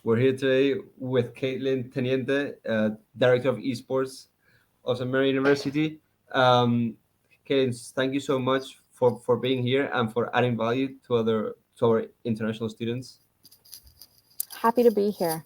We're here today with Kaitlin Teniente, Director of Esports of St. Mary University. Kaitlin, thank you so much for being here and for adding value to our international students. Happy to be here.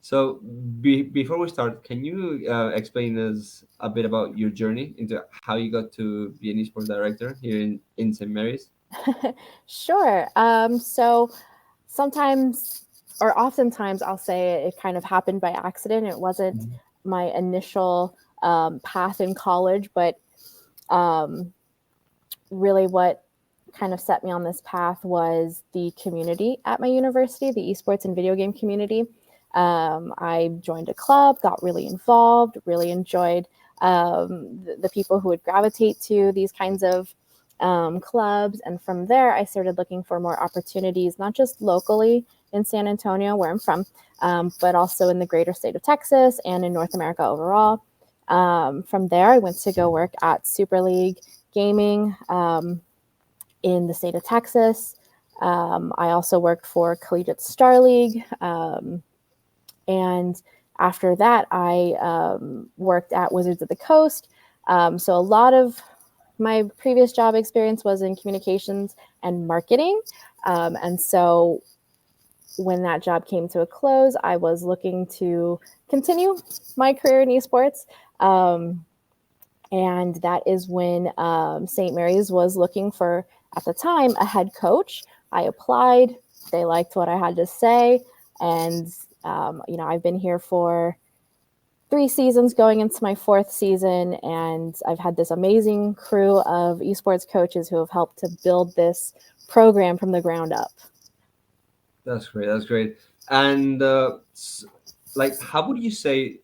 So before we start, can you explain us a bit about your journey into how you got to be an esports director here in St. Mary's? Sure. So sometimes, or oftentimes, I'll say it kind of happened by accident. It wasn't my initial path in college, but um, really what kind of set me on this path was the community at my university, the esports and video game community. I joined a club, got really involved, really enjoyed the people who would gravitate to these kinds of clubs. And from there, I started looking for more opportunities, not just locally in San Antonio, where I'm from, but also in the greater state of Texas and in North America overall. From there, I went to go work at Super League Gaming in the state of Texas. I also worked for Collegiate Star League. And after that, I worked at Wizards of the Coast. So a lot of my previous job experience was in communications and marketing. And so when that job came to a close, I was looking to continue my career in esports. And that is when St. Mary's was looking for, at the time, a head coach. I applied. They liked what I had to say. And, I've been here for 3 seasons, going into my 4th season. And I've had this amazing crew of esports coaches who have helped to build this program from the ground up. That's great. That's great. And how would you say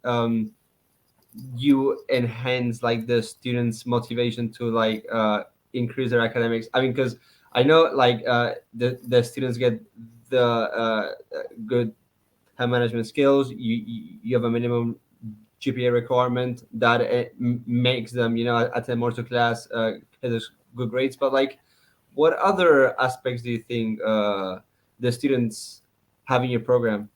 you enhance like the students' motivation to increase their academics? I mean, because I know the students get the good time management skills. You have a minimum GPA requirement that makes them attend more to class, get those good grades. But what other aspects do you think the students have in your program?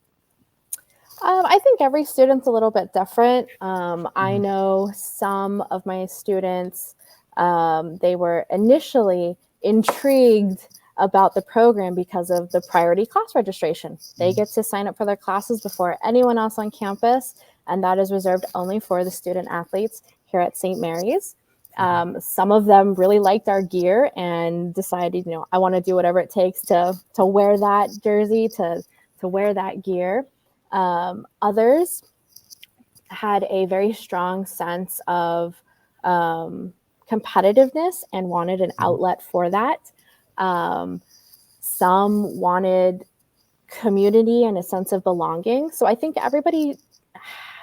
I think every student's a little bit different. I know some of my students, they were initially intrigued about the program because of the priority class registration. They get to sign up for their classes before anyone else on campus, and that is reserved only for the student athletes here at St. Mary's. Some of them really liked our gear and decided, I want to do whatever it takes to wear that jersey, to wear that gear. Others had a very strong sense of competitiveness and wanted an outlet for that. Some wanted community and a sense of belonging. So I think everybody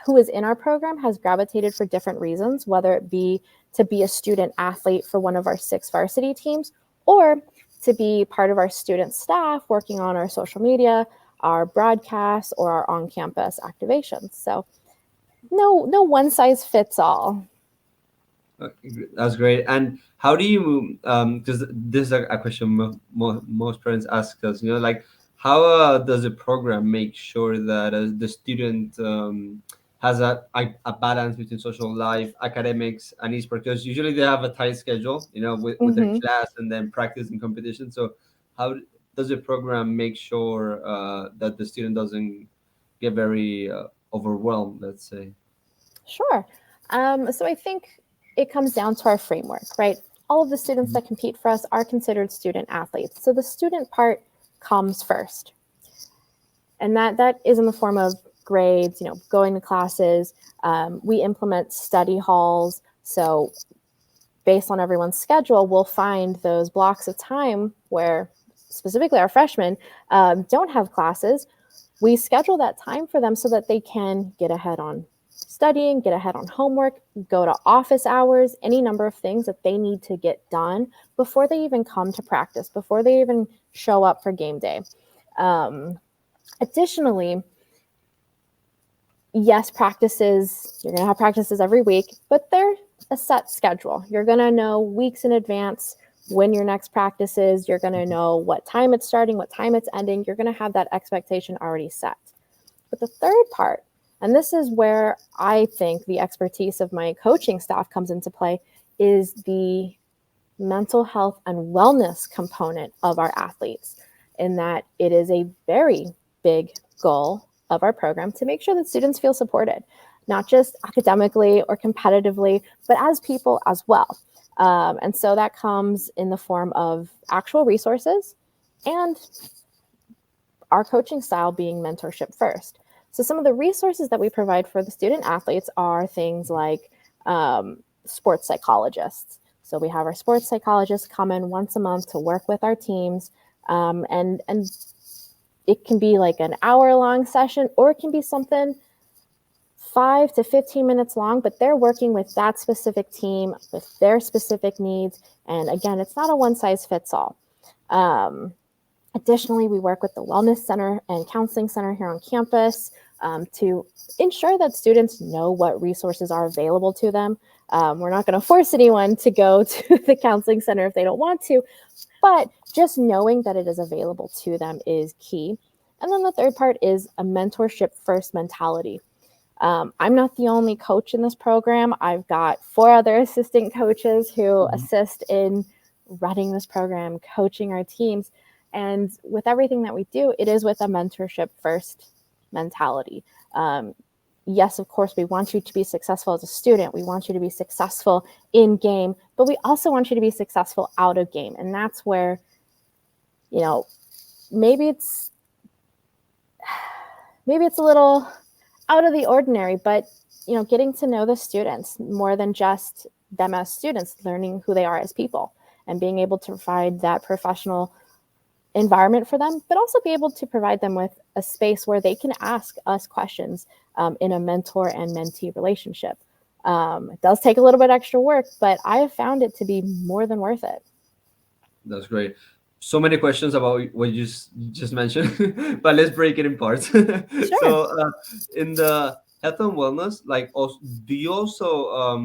who is in our program has gravitated for different reasons, whether it be to be a student athlete for one of our 6 varsity teams, or to be part of our student staff working on our social media, our broadcasts, or our on-campus activations. So no one size fits all. That's great. And how do you, because this is a question most parents ask us, how does the program make sure that the student has a balance between social life, academics, and esports? Because usually they have a tight schedule, with their class and then practice and competition. So how does the program make sure that the student doesn't get very overwhelmed, let's say? Sure. So I think it comes down to our framework, right? All of the students that compete for us are considered student athletes. So the student part comes first. And that is in the form of grades, going to classes. We implement study halls. So based on everyone's schedule, we'll find those blocks of time where specifically our freshmen don't have classes. We schedule that time for them so that they can get ahead on studying, get ahead on homework, go to office hours, any number of things that they need to get done before they even come to practice, before they even show up for game day. Additionally, yes, practices, you're going to have practices every week, but they're a set schedule. You're going to know weeks in advance when your next practice is. You're going to know what time it's starting, what time it's ending. You're going to have that expectation already set. But the third part, and this is where I think the expertise of my coaching staff comes into play, is the mental health and wellness component of our athletes, in that it is a very big goal of our program to make sure that students feel supported, not just academically or competitively, but as people as well. And so that comes in the form of actual resources and our coaching style being mentorship first. So some of the resources that we provide for the student athletes are things like sports psychologists. So we have our sports psychologists come in once a month to work with our teams, and it can be like an hour-long session, or it can be something 5 to 15 minutes long, but they're working with that specific team with their specific needs. And again, it's not a one-size-fits-all. Additionally, we work with the Wellness Center and Counseling Center here on campus to ensure that students know what resources are available to them. We're not going to force anyone to go to the Counseling Center if they don't want to, but just knowing that it is available to them is key. And then the third part is a mentorship first mentality. I'm not the only coach in this program. I've got 4 other assistant coaches who assist in running this program, coaching our teams. And with everything that we do, it is with a mentorship first mentality. Yes, of course, we want you to be successful as a student. We want you to be successful in game, but we also want you to be successful out of game. And that's where, you know, maybe it's a little out of the ordinary, but, you know, getting to know the students more than just them as students, learning who they are as people, and being able to provide that professional environment for them, but also be able to provide them with a space where they can ask us questions in a mentor and mentee relationship. It does take a little bit extra work, but I have found it to be more than worth it. That's great. So many questions about what you just mentioned, but let's break it in parts. Sure. So, in the health and wellness, like, also, do you also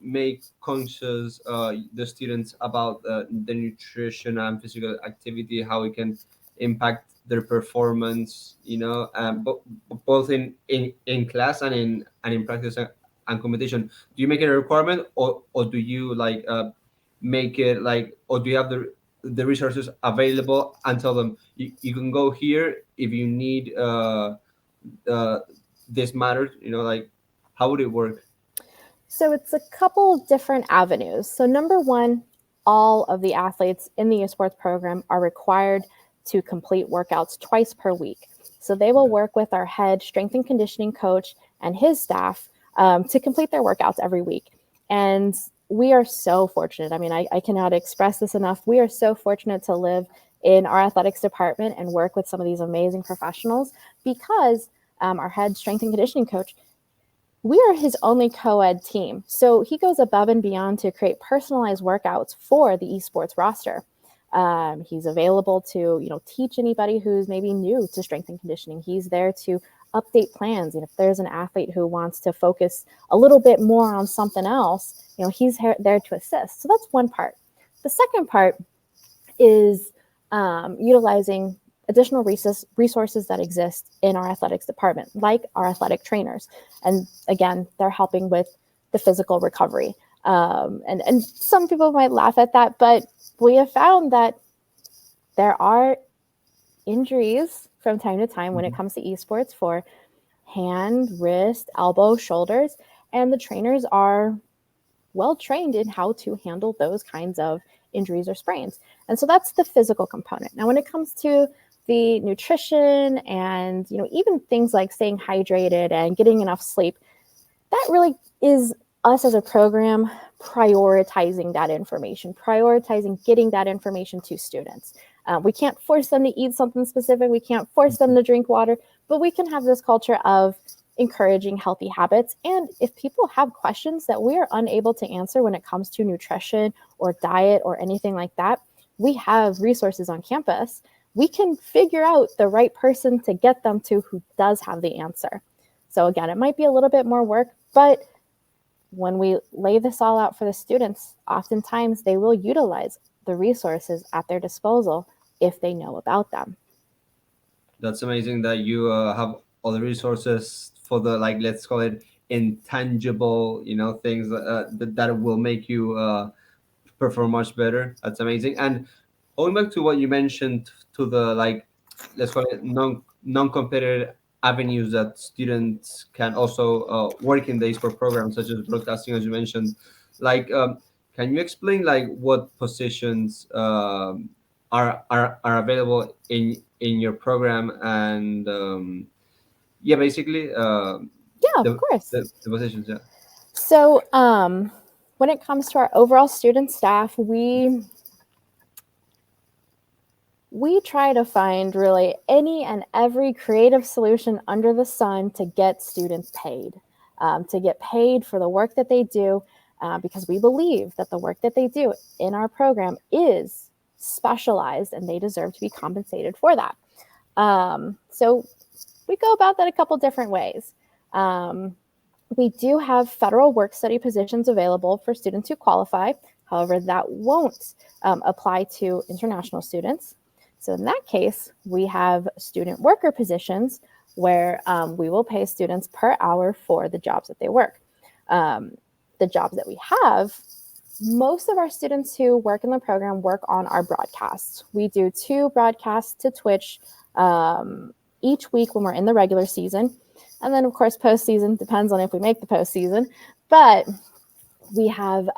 make conscious the students about the nutrition and physical activity, how it can impact their performance? Both in class and in practice and competition. Do you make it a requirement, or do you like make it like, or do you have the resources available and tell them you can go here if you need this matters, like, how would it work? So it's a couple different avenues. So number one, all of the athletes in the esports program are required to complete workouts twice per week. So they will work with our head strength and conditioning coach and his staff to complete their workouts every week. And we are so fortunate. I mean, I cannot express this enough. We are so fortunate to live in our athletics department and work with some of these amazing professionals, because our head strength and conditioning coach, we are his only co-ed team. So he goes above and beyond to create personalized workouts for the esports roster. He's available to, teach anybody who's maybe new to strength and conditioning. He's there to update plans. And if there's an athlete who wants to focus a little bit more on something else, he's there to assist. So that's one part. The second part is utilizing additional resources that exist in our athletics department, like our athletic trainers. And again, they're helping with the physical recovery. And some people might laugh at that, but we have found that there are injuries from time to time when it comes to esports for hand, wrist, elbow, shoulders, and the trainers are well trained in how to handle those kinds of injuries or sprains. And so that's the physical component. Now, when it comes to the nutrition and, even things like staying hydrated and getting enough sleep, that really is us as a program prioritizing that information, prioritizing getting that information to students. We can't force them to eat something specific. We can't force them to drink water, but we can have this culture of encouraging healthy habits. And if people have questions that we are unable to answer when it comes to nutrition or diet or anything like that, we have resources on campus. We can figure out the right person to get them to who does have the answer. So again, it might be a little bit more work, but when we lay this all out for the students, oftentimes they will utilize the resources at their disposal if they know about them. That's amazing that you have all the resources for the, like, let's call it intangible, things that will make you perform much better. That's amazing. And going back to what you mentioned, to the, like, let's call it non-competitive avenues that students can also work in the esports program, such as broadcasting, as you mentioned. Like, can you explain, like, what positions are available in your program, and yeah, basically, Yeah, of the, course. the positions. Yeah. So, when it comes to our overall student staff, we try to find really any and every creative solution under the sun to get students paid, to get paid for the work that they do, because we believe that the work that they do in our program is specialized and they deserve to be compensated for that. So we go about that a couple different ways. We do have federal work study positions available for students who qualify. However, that won't apply to international students. So in that case, we have student worker positions where we will pay students per hour for the jobs that they work. The jobs that we have, most of our students who work in the program work on our broadcasts. We do 2 broadcasts to Twitch each week when we're in the regular season. And then, of course, postseason depends on if we make the postseason. But we have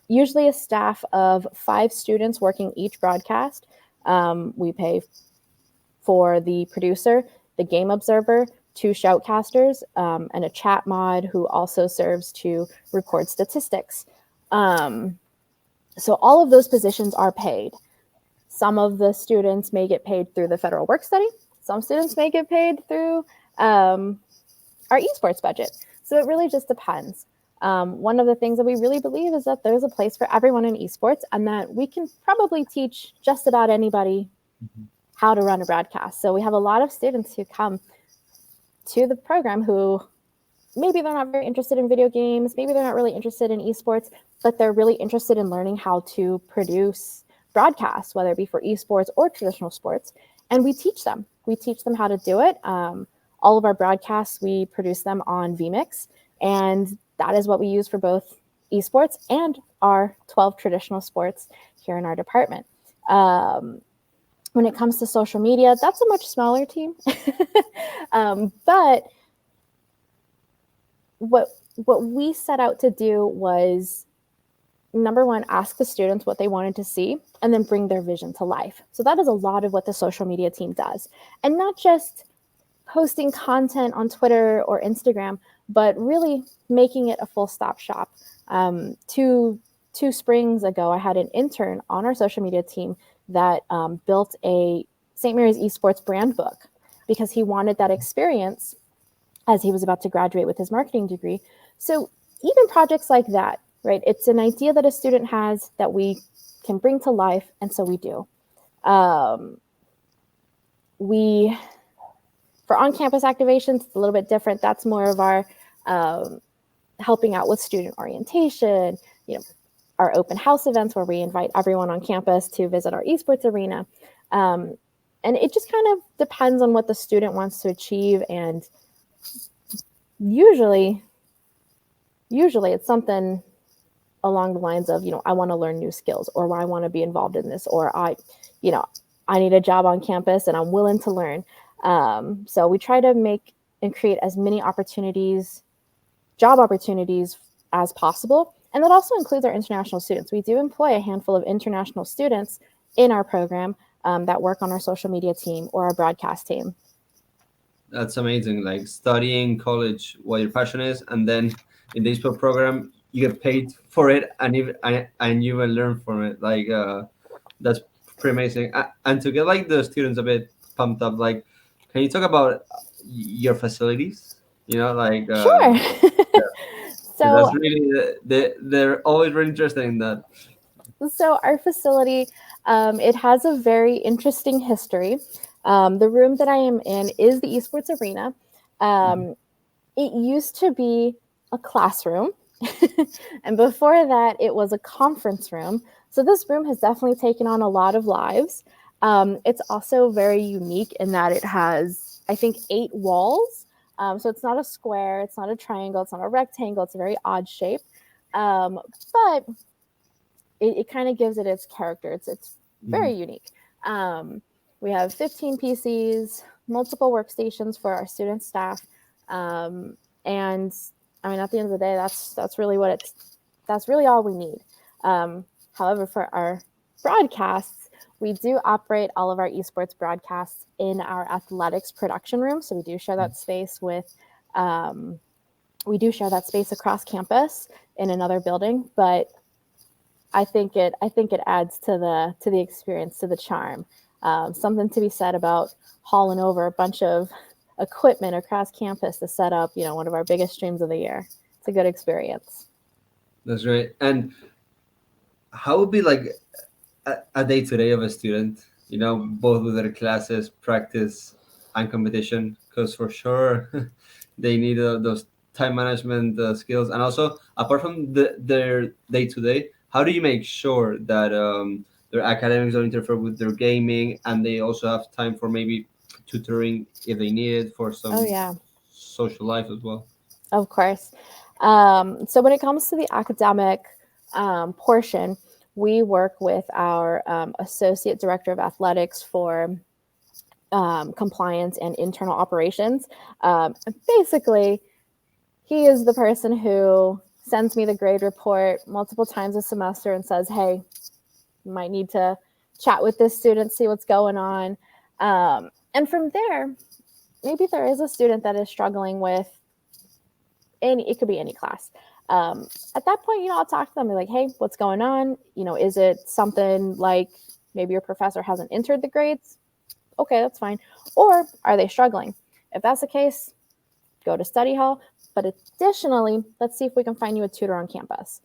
usually a staff of 5 students working each broadcast. We pay for the producer, the game observer, 2 shoutcasters, and a chat mod who also serves to record statistics. So all of those positions are paid. Some of the students may get paid through the federal work study. Some students may get paid through our esports budget. So it really just depends. One of the things that we really believe is that there's a place for everyone in esports, and that we can probably teach just about anybody how to run a broadcast. So we have a lot of students who come to the program who maybe they're not very interested in video games, maybe they're not really interested in esports, but they're really interested in learning how to produce broadcasts, whether it be for esports or traditional sports. And we teach them. We teach them how to do it. All of our broadcasts, we produce them on vMix, and that is what we use for both esports and our 12 traditional sports here in our department. When it comes to social media, that's a much smaller team. But what we set out to do was, number one, ask the students what they wanted to see and then bring their vision to life. So that is a lot of what the social media team does. And not just posting content on Twitter or Instagram, but really making it a full stop shop. Two springs ago, I had an intern on our social media team that built a St. Mary's Esports brand book because he wanted that experience as he was about to graduate with his marketing degree. So even projects like that, right? It's an idea that a student has that we can bring to life, and so we do. For on-campus activations, it's a little bit different. That's more of our helping out with student orientation, our open house events where we invite everyone on campus to visit our esports arena. And it just kind of depends on what the student wants to achieve. And usually it's something along the lines of, I want to learn new skills, or I want to be involved in this, or I need a job on campus and I'm willing to learn. So we try to make and create as many job opportunities as possible. And that also includes our international students. We do employ a handful of international students in our program that work on our social media team or our broadcast team. That's amazing. Like, studying college what your passion is, and then in the esports program you get paid for it, and you will learn from it. Like, that's pretty amazing. And to get, like, the students a bit pumped up, like, can you talk about your facilities? Like, Sure. yeah, So that's really they're always very interested in that. So our facility, it has a very interesting history. The room that I am in is the esports arena. It used to be a classroom. And before that, it was a conference room. So this room has definitely taken on a lot of lives. It's also very unique in that it has I think, 8 walls. So it's not a square, it's not a triangle, it's not a rectangle, it's a very odd shape. But it kind of gives it its character. It's very unique. Um, we have 15 PCs, multiple workstations for our student staff, and I mean, at the end of the day, that's really what that's really all we need. However, for our broadcasts, we do operate all of our esports broadcasts in our athletics production room. So we do share that space with. We do share that space across campus in another building, but I think it adds to the experience, to the charm. Something to be said about hauling over a bunch of equipment across campus to set up, one of our biggest streams of the year. It's a good experience. That's right. And how would be like a day to day of a student? Both with their classes, practice, and competition. Because for sure, they need those time management skills. And also, apart from their day to day, how do you make sure that their academics don't interfere with their gaming, and they also have time for maybe tutoring if they need it for Oh some yeah, social life as well? of course. So when it comes to the academic portion, we work with our associate director of athletics for compliance and internal operations. Basically, he is the person who sends me the grade report multiple times a semester and says, hey, you might need to chat with this student, see what's going on. And from there, maybe there is a student that is struggling with it could be any class. At that point, I'll talk to them and be like, hey, what's going on? Is it something like maybe your professor hasn't entered the grades? Okay, that's fine. Or are they struggling? If that's the case, go to study hall. But additionally, let's see if we can find you a tutor on campus.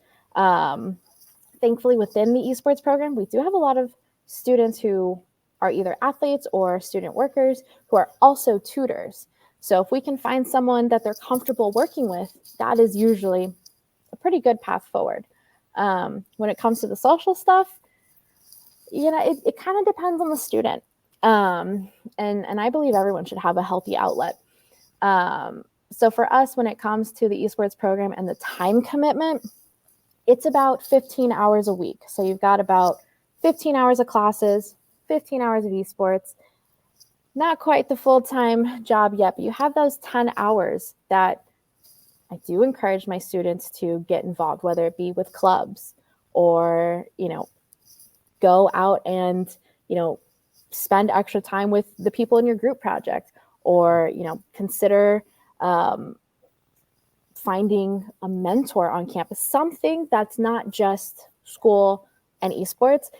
Thankfully, within the esports program, we do have a lot of students who are either athletes or student workers who are also tutors. So if we can find someone that they're comfortable working with, that is usually a pretty good path forward. When it comes to the social stuff, it kind of depends on the student. And I believe everyone should have a healthy outlet. So for us, when it comes to the esports program and the time commitment, it's about 15 hours a week. So you've got about 15 hours of classes, 15 hours of esports. Not quite the full-time job yet, but you have those 10 hours that I do encourage my students to get involved, whether it be with clubs or, go out and, spend extra time with the people in your group project, or, consider finding a mentor on campus, something that's not just school and esports.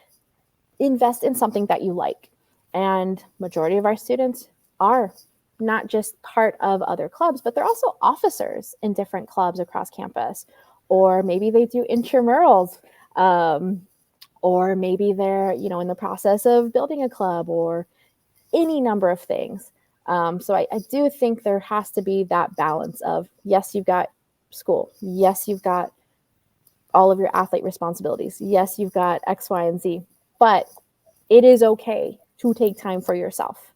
Invest in something that you like. And majority of our students are not just part of other clubs, but they're also officers in different clubs across campus. Or maybe they do intramurals, or maybe they're, in the process of building a club, or any number of things. So I do think there has to be that balance of, yes, you've got school. Yes, you've got all of your athlete responsibilities. Yes, you've got X, Y, and Z. But it is okay to take time for yourself.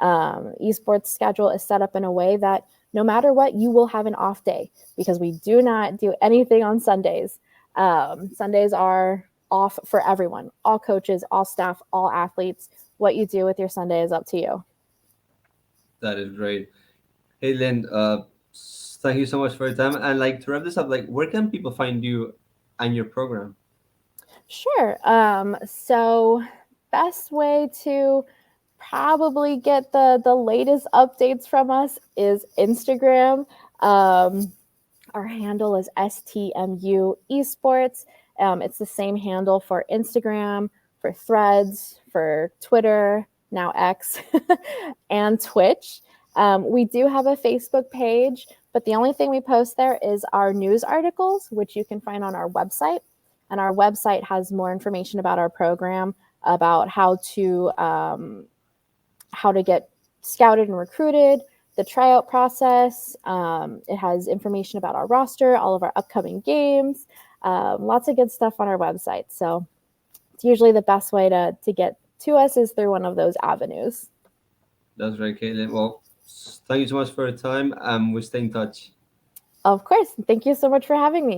Esports schedule is set up in a way that no matter what, you will have an off day, because we do not do anything on Sundays. Sundays are off for everyone, all coaches, all staff, all athletes. What you do with your Sunday is up to you. That is great. Hey, Lynn, thank you so much for your time. And like to wrap this up, like where can people find you and your program? Sure. So best way to probably get the latest updates from us is Instagram. Our handle is STMU Esports. It's the same handle for Instagram, for Threads, for Twitter, now X, and Twitch. We do have a Facebook page, but the only thing we post there is our news articles, which you can find on our website. And our website has more information about our program, about how to get scouted and recruited, the tryout process. It has information about our roster, all of our upcoming games, lots of good stuff on our website. So it's usually the best way to get to us is through one of those avenues. That's right, Caitlin. Well, Thank you so much for your time. We stay in touch. Of course. Thank you so much for having me.